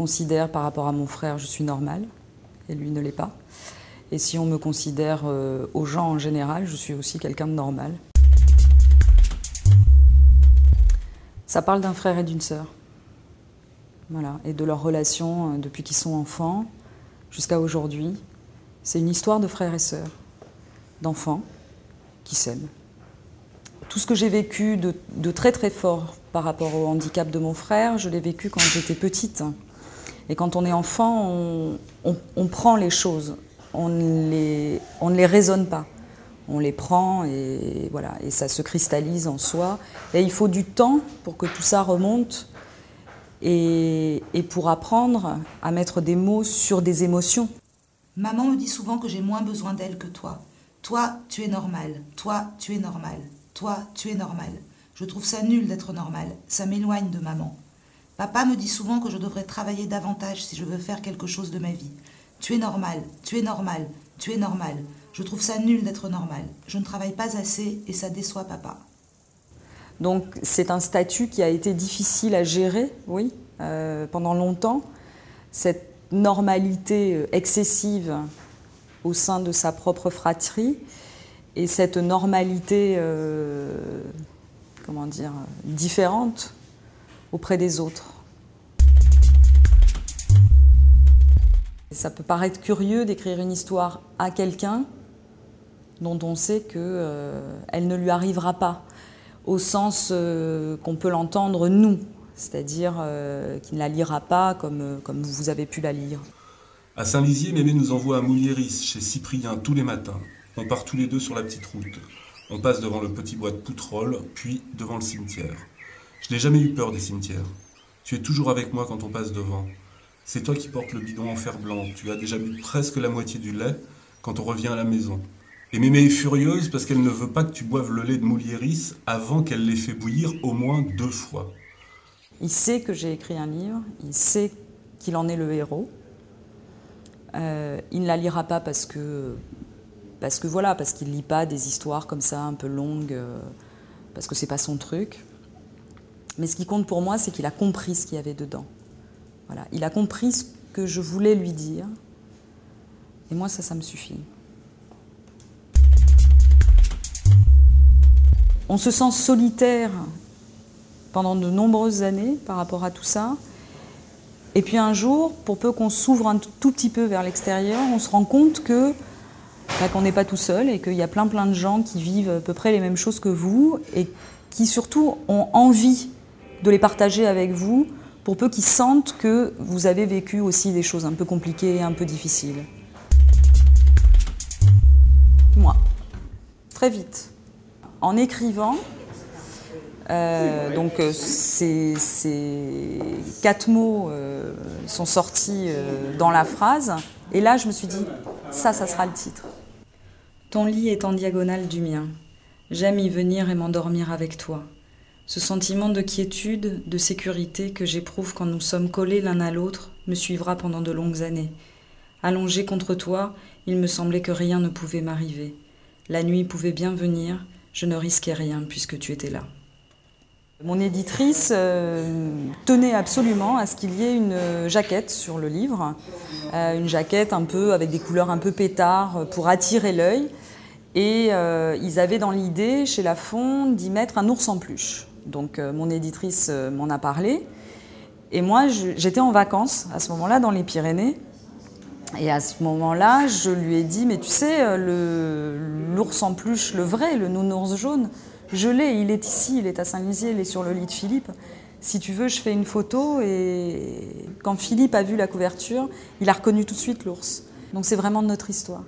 considère par rapport à mon frère, je suis normale, et lui ne l'est pas. Et si on me considère aux gens en général, je suis aussi quelqu'un de normal. Ça parle d'un frère et d'une sœur. Voilà, et de leur relation depuis qu'ils sont enfants jusqu'à aujourd'hui. C'est une histoire de frères et sœurs, d'enfants qui s'aiment. Tout ce que j'ai vécu de très très fort par rapport au handicap de mon frère, je l'ai vécu quand j'étais petite. Et quand on est enfant, on prend les choses, on ne les raisonne pas. On les prend et voilà, et ça se cristallise en soi. Et il faut du temps pour que tout ça remonte et pour apprendre à mettre des mots sur des émotions. Maman me dit souvent que j'ai moins besoin d'elle que toi. Toi, tu es normal. Toi, tu es normal. Toi, tu es normal. Je trouve ça nul d'être normal. Ça m'éloigne de maman. Papa me dit souvent que je devrais travailler davantage si je veux faire quelque chose de ma vie. Tu es normal, tu es normal, tu es normal. Je trouve ça nul d'être normal. Je ne travaille pas assez et ça déçoit papa. Donc c'est un statut qui a été difficile à gérer, oui, pendant longtemps. Cette normalité excessive au sein de sa propre fratrie et cette normalité, comment dire, différente auprès des autres. Ça peut paraître curieux d'écrire une histoire à quelqu'un dont on sait qu'elle ne lui arrivera pas, au sens qu'on peut l'entendre nous, c'est-à-dire qu'il ne la lira pas comme vous avez pu la lire. À Saint-Lizier, Mémé nous envoie à Moulieris, chez Cyprien, tous les matins. On part tous les deux sur la petite route. On passe devant le petit bois de Poutrolles, puis devant le cimetière. Je n'ai jamais eu peur des cimetières. Tu es toujours avec moi quand on passe devant. C'est toi qui portes le bidon en fer blanc. Tu as déjà bu presque la moitié du lait quand on revient à la maison. Et Mémé est furieuse parce qu'elle ne veut pas que tu boives le lait de Moulieris avant qu'elle l'ait fait bouillir au moins 2 fois. Il sait que j'ai écrit un livre, il sait qu'il en est le héros. Il ne la lira pas parce qu'il ne lit pas des histoires comme ça un peu longues, parce que c'est pas son truc. Mais ce qui compte pour moi, c'est qu'il a compris ce qu'il y avait dedans. Voilà. Il a compris ce que je voulais lui dire. Et moi, ça me suffit. On se sent solitaire pendant de nombreuses années par rapport à tout ça. Et puis un jour, pour peu qu'on s'ouvre un tout petit peu vers l'extérieur, on se rend compte qu'on n'est pas tout seul et qu'il y a plein de gens qui vivent à peu près les mêmes choses que vous et qui surtout ont envie de les partager avec vous, pour peu qu'ils sentent que vous avez vécu aussi des choses un peu compliquées et un peu difficiles. Moi, très vite, en écrivant, donc ces 4 mots sont sortis dans la phrase, et là je me suis dit, ça sera le titre. Ton lit est en diagonale du mien, j'aime y venir et m'endormir avec toi. Ce sentiment de quiétude, de sécurité que j'éprouve quand nous sommes collés l'un à l'autre me suivra pendant de longues années. Allongé contre toi, il me semblait que rien ne pouvait m'arriver. La nuit pouvait bien venir, je ne risquais rien puisque tu étais là. Mon éditrice tenait absolument à ce qu'il y ait une jaquette sur le livre, une jaquette un peu avec des couleurs un peu pétard pour attirer l'œil. Et ils avaient dans l'idée, chez Lafon, d'y mettre un ours en peluche. Donc mon éditrice m'en a parlé. Et moi, j'étais en vacances à ce moment-là dans les Pyrénées. Et à ce moment-là, je lui ai dit, mais tu sais, l'ours en peluche, le vrai, le nounours jaune, je l'ai, il est ici, il est à Saint-Lizier, il est sur le lit de Philippe. Si tu veux, je fais une photo. Et quand Philippe a vu la couverture, il a reconnu tout de suite l'ours. Donc c'est vraiment notre histoire.